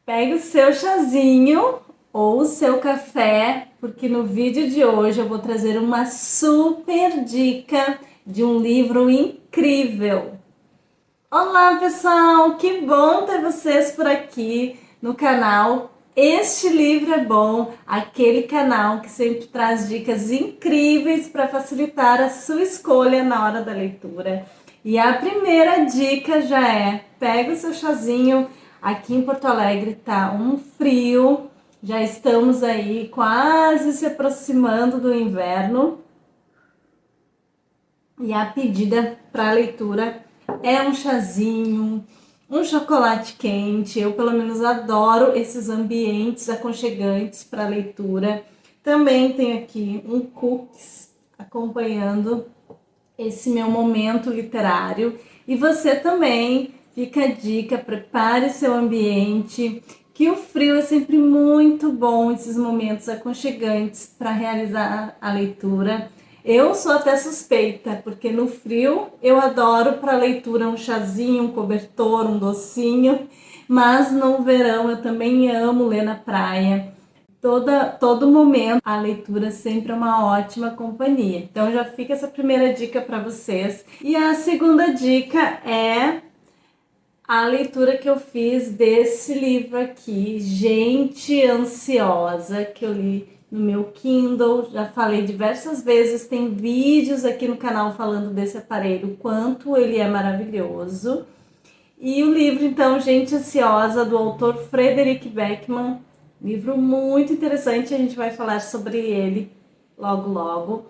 Pegue o seu chazinho ou o seu café, porque no vídeo de hoje eu vou trazer uma super dica de um livro incrível. Olá pessoal, que bom ter vocês por aqui no canal Este Livro é Bom, aquele canal que sempre traz dicas incríveis para facilitar a sua escolha na hora da leitura. E a primeira dica já é: pega o seu chazinho. Aqui em Porto Alegre tá um frio, já estamos aí quase se aproximando do inverno. E a pedida para a leitura é um chazinho, um chocolate quente. Eu, pelo menos, adoro esses ambientes aconchegantes para leitura. Também tem aqui um cookies acompanhando esse meu momento literário. E você também, fica a dica, prepare seu ambiente, que o frio é sempre muito bom, esses momentos aconchegantes para realizar a leitura. Eu sou até suspeita, porque no frio eu adoro para leitura um chazinho, um cobertor, um docinho, mas no verão eu também amo ler na praia. Todo momento a leitura sempre é uma ótima companhia. Então já fica essa primeira dica para vocês. E a segunda dica é a leitura que eu fiz desse livro aqui, Gente Ansiosa, que eu li no meu Kindle. Já falei diversas vezes, tem vídeos aqui no canal falando desse aparelho, quanto ele é maravilhoso. E o livro, então, Gente Ansiosa, do autor Frederick Backman, livro muito interessante, a gente vai falar sobre ele logo logo.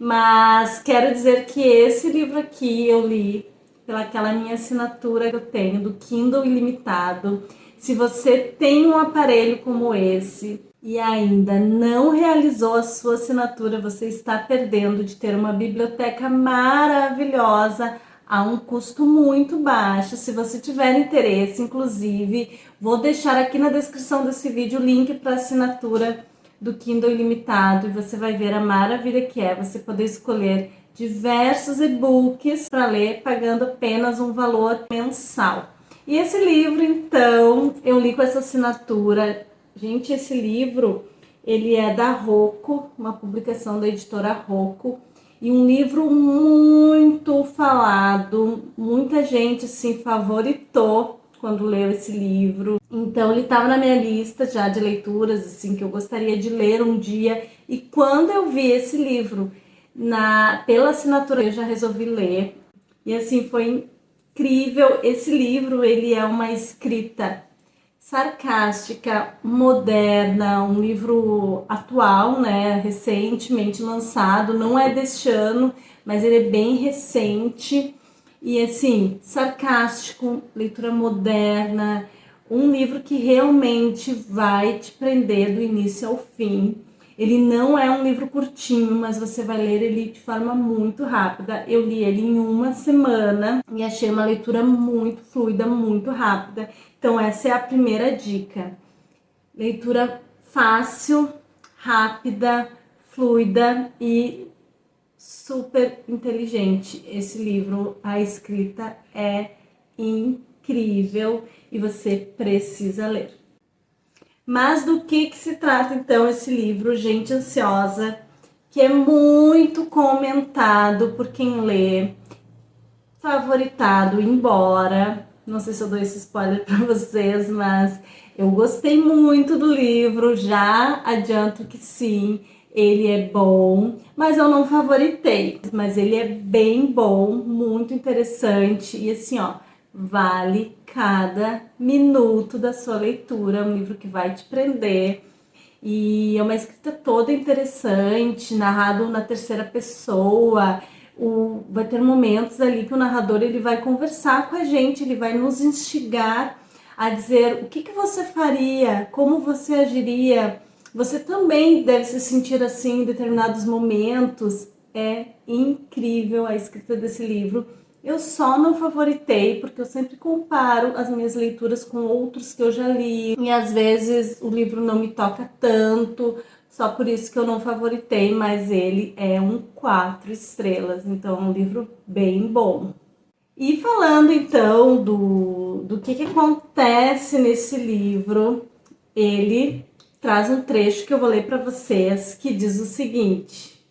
Mas quero dizer que esse livro aqui eu li pelaquela minha assinatura que eu tenho do Kindle Ilimitado. Se você tem um aparelho como esse e ainda não realizou a sua assinatura, você está perdendo de ter uma biblioteca maravilhosa a um custo muito baixo. Se você tiver interesse, inclusive, vou deixar aqui na descrição desse vídeo o link para assinatura do Kindle Ilimitado e você vai ver a maravilha que é você poder escolher diversos e-books para ler pagando apenas um valor mensal. E esse livro, então, eu li com essa assinatura. Gente, esse livro, ele é da Rocco, uma publicação da editora Rocco, e um livro muito falado, muita gente assim favoritou quando leu esse livro. Então ele estava na minha lista já de leituras assim que eu gostaria de ler um dia, e quando eu vi esse livro pela assinatura eu já resolvi ler. E assim foi incrível. Esse livro, ele é uma escrita sarcástica, moderna, um livro atual, né, recentemente lançado, não é deste ano, mas ele é bem recente e assim, sarcástico, leitura moderna, um livro que realmente vai te prender do início ao fim. Ele não é um livro curtinho, mas você vai ler ele de forma muito rápida. Eu li ele em uma semana e achei uma leitura muito fluida, muito rápida. Então essa é a primeira dica. Leitura fácil, rápida, fluida e super inteligente. Esse livro, a escrita é incrível e você precisa ler. Mas do que se trata então esse livro, Gente Ansiosa, que é muito comentado por quem lê, favoritado, embora, não sei se eu dou esse spoiler para vocês, mas eu gostei muito do livro, já adianto que sim, ele é bom, mas eu não favoritei, mas ele é bem bom, muito interessante e assim, ó, vale cada minuto da sua leitura, é um livro que vai te prender. E é uma escrita toda interessante, narrado na terceira pessoa. Vai ter momentos ali que o narrador ele vai conversar com a gente, ele vai nos instigar a dizer o que você faria, como você agiria. Você também deve se sentir assim em determinados momentos. É incrível a escrita desse livro. Eu só não favoritei porque eu sempre comparo as minhas leituras com outros que eu já li e às vezes o livro não me toca tanto, só por isso que eu não favoritei, mas ele é um 4 estrelas, então é um livro bem bom. E falando então do que acontece nesse livro, ele traz um trecho que eu vou ler para vocês que diz o seguinte: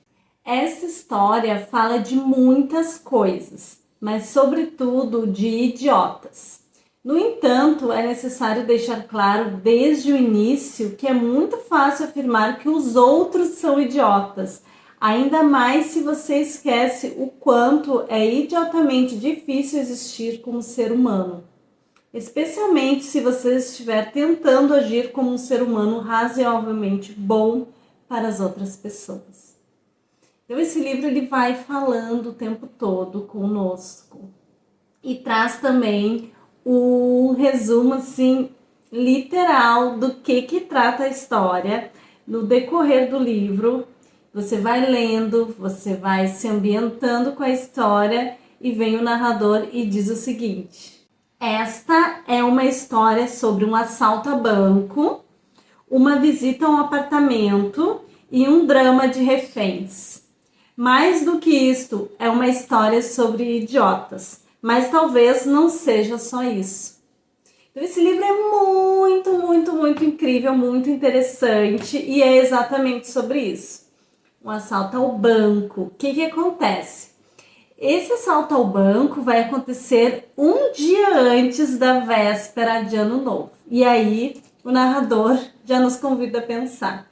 essa história fala de muitas coisas, mas sobretudo de idiotas. No entanto, é necessário deixar claro desde o início que é muito fácil afirmar que os outros são idiotas, ainda mais se você esquece o quanto é idiotamente difícil existir como ser humano, especialmente se você estiver tentando agir como um ser humano razoavelmente bom para as outras pessoas. Então esse livro ele vai falando o tempo todo conosco e traz também um resumo assim literal do que trata a história no decorrer do livro. Você vai lendo, você vai se ambientando com a história e vem o narrador e diz o seguinte: esta é uma história sobre um assalto a banco, uma visita a um apartamento e um drama de reféns. Mais do que isto, é uma história sobre idiotas, mas talvez não seja só isso. Então, esse livro é muito incrível, muito interessante e é exatamente sobre isso. Um assalto ao banco. O que acontece? Esse assalto ao banco vai acontecer um dia antes da véspera de Ano Novo. E aí, o narrador já nos convida a pensar: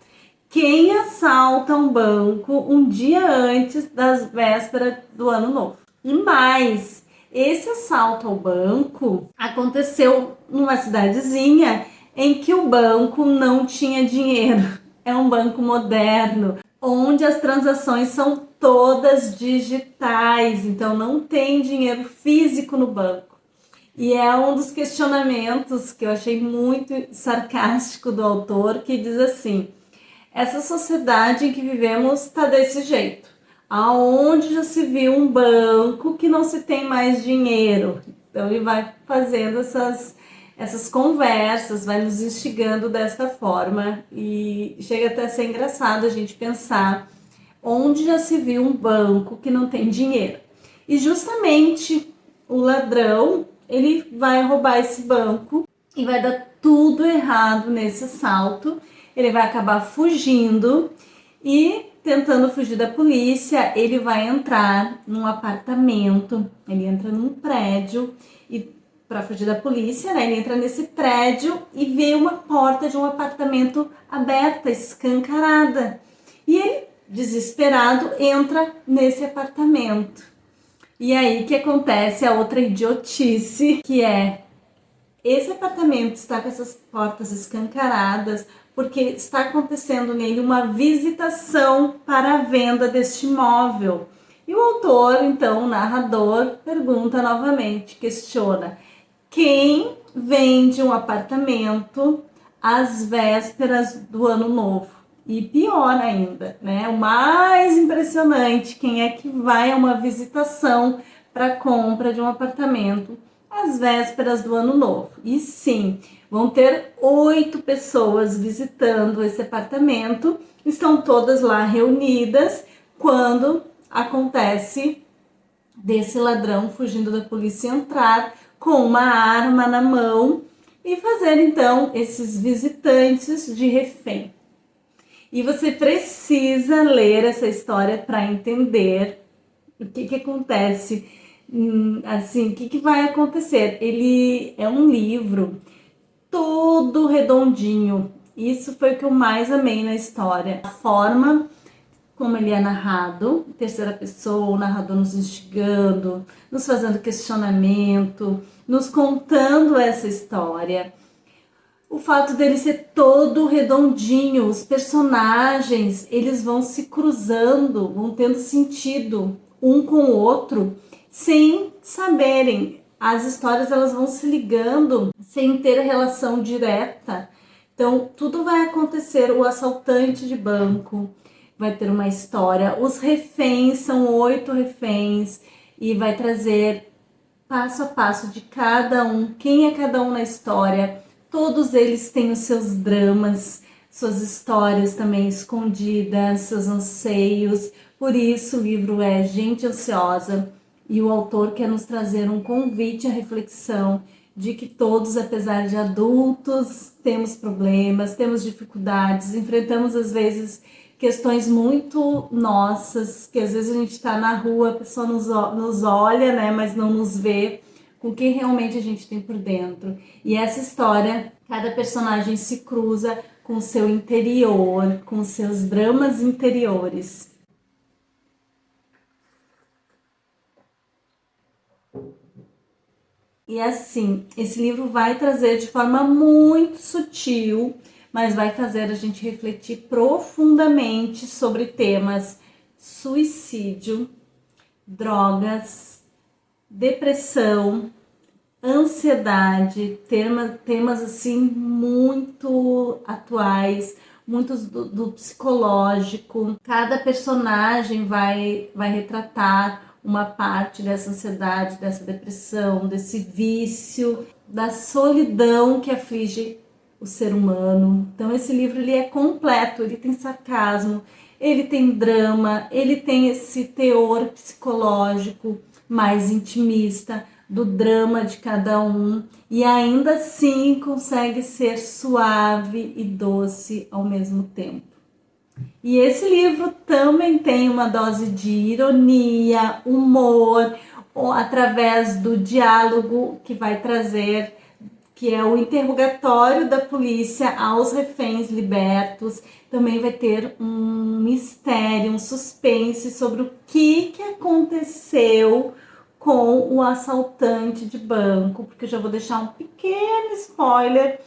quem assalta um banco um dia antes das vésperas do Ano Novo? E mais, esse assalto ao banco aconteceu numa cidadezinha em que o banco não tinha dinheiro. É um banco moderno, onde as transações são todas digitais, então não tem dinheiro físico no banco. E é um dos questionamentos que eu achei muito sarcástico do autor, que diz assim: essa sociedade em que vivemos está desse jeito. Aonde já se viu um banco que não se tem mais dinheiro? Então ele vai fazendo essas conversas, vai nos instigando desta forma e chega até a ser engraçado a gente pensar onde já se viu um banco que não tem dinheiro. E justamente o ladrão, ele vai roubar esse banco e vai dar tudo errado nesse assalto. Ele vai acabar fugindo e tentando fugir da polícia, ele vai entrar num apartamento, ele entra num prédio e para fugir da polícia, né, ele entra nesse prédio e vê uma porta de um apartamento aberta, escancarada. E ele, desesperado, entra nesse apartamento. E aí que acontece a outra idiotice, que é: esse apartamento está com essas portas escancaradas porque está acontecendo nele uma visitação para a venda deste imóvel. E o autor, então, o narrador, pergunta novamente, questiona: quem vende um apartamento às vésperas do Ano Novo? E pior ainda, né? O mais impressionante, quem é que vai a uma visitação para compra de um apartamento às vésperas do Ano Novo? E sim, vão ter 8 pessoas visitando esse apartamento, estão todas lá reunidas quando acontece desse ladrão fugindo da polícia entrar com uma arma na mão e fazer então esses visitantes de refém. E você precisa ler essa história para entender o que acontece, assim, o que vai acontecer. Ele é um livro todo redondinho. Isso foi o que eu mais amei na história. A forma como ele é narrado, terceira pessoa, o narrador nos instigando, nos fazendo questionamento, nos contando essa história. O fato dele ser todo redondinho, os personagens, eles vão se cruzando, vão tendo sentido um com o outro, sem saberem. As histórias elas vão se ligando sem ter relação direta. Então, tudo vai acontecer. O assaltante de banco vai ter uma história. Os reféns, são 8 reféns, e vai trazer passo a passo de cada um, quem é cada um na história. Todos eles têm os seus dramas, suas histórias também escondidas, seus anseios. Por isso o livro é Gente Ansiosa. E o autor quer nos trazer um convite à reflexão de que todos, apesar de adultos, temos problemas, temos dificuldades, enfrentamos às vezes questões muito nossas, que às vezes a gente está na rua, a pessoa nos olha, né, mas não nos vê, com o que realmente a gente tem por dentro. E essa história, cada personagem se cruza com o seu interior, com os seus dramas interiores. E assim, esse livro vai trazer de forma muito sutil, mas vai fazer a gente refletir profundamente sobre temas suicídio, drogas, depressão, ansiedade, temas assim muito atuais, muitos do psicológico. Cada personagem vai retratar uma parte dessa ansiedade, dessa depressão, desse vício, da solidão que aflige o ser humano. Então esse livro ele é completo, ele tem sarcasmo, ele tem drama, ele tem esse teor psicológico mais intimista do drama de cada um e ainda assim consegue ser suave e doce ao mesmo tempo. E esse livro também tem uma dose de ironia, humor, através do diálogo que vai trazer, que é o interrogatório da polícia aos reféns libertos. Também vai ter um mistério, um suspense sobre o que aconteceu com o assaltante de banco, porque eu já vou deixar um pequeno spoiler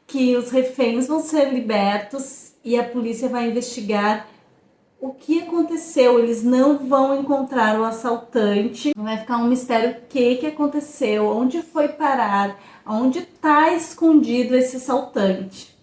que os reféns vão ser libertos e a polícia vai investigar o que aconteceu. Eles não vão encontrar o assaltante, vai ficar um mistério o que aconteceu, onde foi parar, onde está escondido esse assaltante.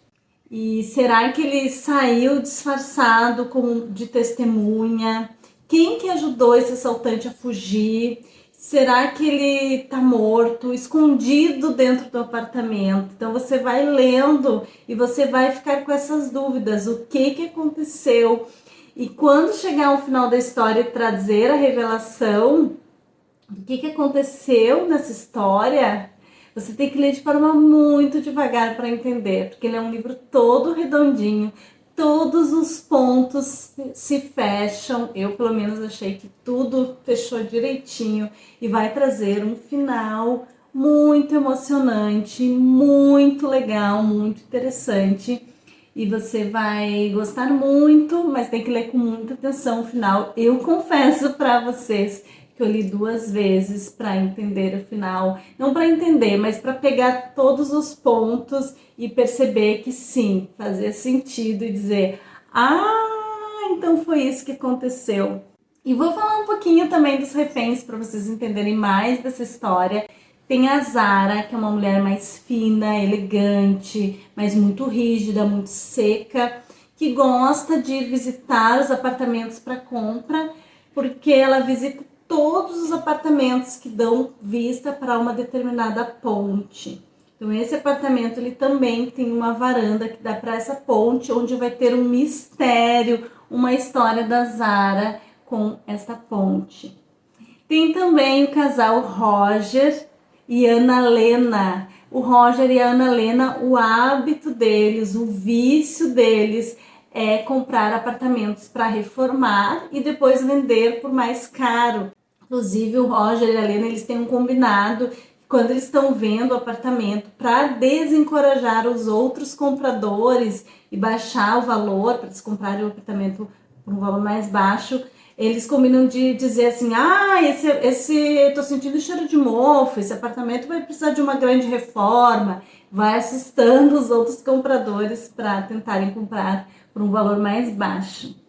E será que ele saiu disfarçado como de testemunha? Quem que ajudou esse assaltante a fugir? Será que ele tá morto, escondido dentro do apartamento? Então você vai lendo e você vai ficar com essas dúvidas, o que aconteceu? E quando chegar ao final da história e trazer a revelação do que aconteceu nessa história, você tem que ler de forma muito devagar para entender, porque ele é um livro todo redondinho, todos os pontos se fecham. Eu, pelo menos, achei que tudo fechou direitinho e vai trazer um final muito emocionante, muito legal, muito interessante. E você vai gostar muito, mas tem que ler com muita atenção o final. Eu confesso para vocês que eu li 2 vezes para entender o final. Não para entender, mas para pegar todos os pontos e perceber que sim, fazia sentido e dizer: ah, então foi isso que aconteceu. E vou falar um pouquinho também dos reféns para vocês entenderem mais dessa história. Tem a Zara, que é uma mulher mais fina, elegante, mas muito rígida, muito seca, que gosta de visitar os apartamentos para compra, porque ela visita todos os apartamentos que dão vista para uma determinada ponte. Então esse apartamento ele também tem uma varanda que dá para essa ponte, onde vai ter um mistério, uma história da Zara com essa ponte. Tem também o casal Roger e Ana Lena. O Roger e a Ana Lena, o hábito deles, o vício deles é comprar apartamentos para reformar e depois vender por mais caro. Inclusive o Roger e a Lena, eles têm um combinado quando eles estão vendo o apartamento para desencorajar os outros compradores e baixar o valor para eles comprarem o apartamento por um valor mais baixo. Eles combinam de dizer assim: ah, tô sentindo cheiro de mofo, esse apartamento vai precisar de uma grande reforma. Vai assustando os outros compradores para tentarem comprar por um valor mais baixo.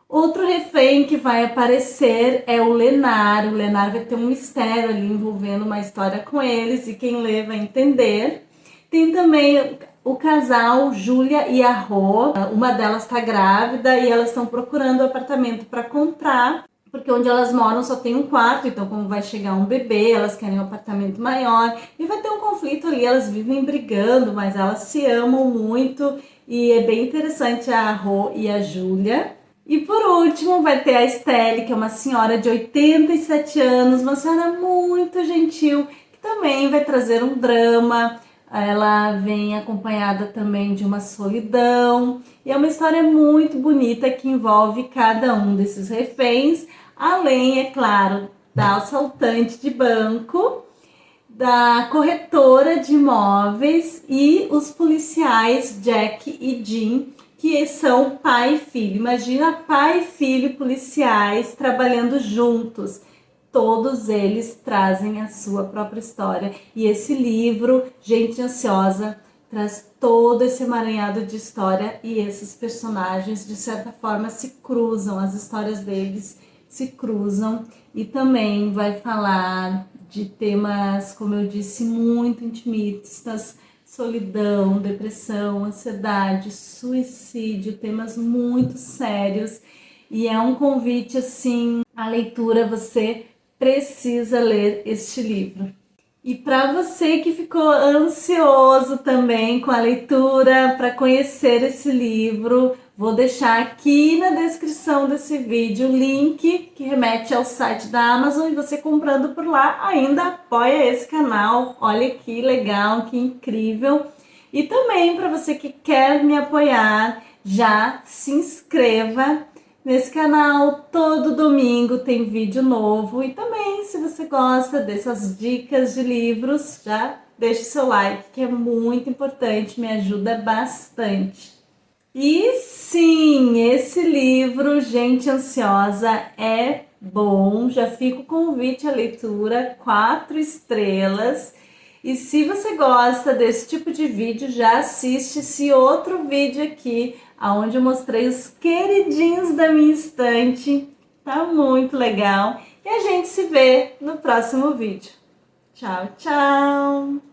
Outro refém que vai aparecer é o Lenar. O Lenar vai ter um mistério ali envolvendo uma história com eles e quem lê vai entender. Tem também o casal Júlia e a Rô. Uma delas está grávida e elas estão procurando um apartamento para comprar, porque onde elas moram só tem um quarto, então como vai chegar um bebê, elas querem um apartamento maior e vai ter um conflito ali, elas vivem brigando, mas elas se amam muito e é bem interessante a Rô e a Júlia. E por último, vai ter a Estelle, que é uma senhora de 87 anos, uma senhora muito gentil, que também vai trazer um drama. Ela vem acompanhada também de uma solidão. E é uma história muito bonita que envolve cada um desses reféns, além, é claro, da assaltante de banco, da corretora de imóveis e os policiais Jack e Jean, que são pai e filho. Imagina pai e filho policiais trabalhando juntos. Todos eles trazem a sua própria história. E esse livro, Gente Ansiosa, traz todo esse emaranhado de história e esses personagens, de certa forma, se cruzam, as histórias deles se cruzam. E também vai falar de temas, como eu disse, muito intimistas, solidão, depressão, ansiedade, suicídio, temas muito sérios. E é um convite, assim, à leitura. Você precisa ler este livro. E para você que ficou ansioso também com a leitura, para conhecer esse livro, vou deixar aqui na descrição desse vídeo o link que remete ao site da Amazon, e você comprando por lá ainda apoia esse canal. Olha que legal, que incrível. E também para você que quer me apoiar, já se inscreva nesse canal. Todo domingo tem vídeo novo. E também, se você gosta dessas dicas de livros, já deixa o seu like, que é muito importante, me ajuda bastante. E sim, esse livro, Gente Ansiosa, é bom. Já fica o convite à leitura, 4 estrelas. E se você gosta desse tipo de vídeo, já assiste esse outro vídeo aqui, onde eu mostrei os queridinhos da minha estante. Tá muito legal. E a gente se vê no próximo vídeo. Tchau, tchau!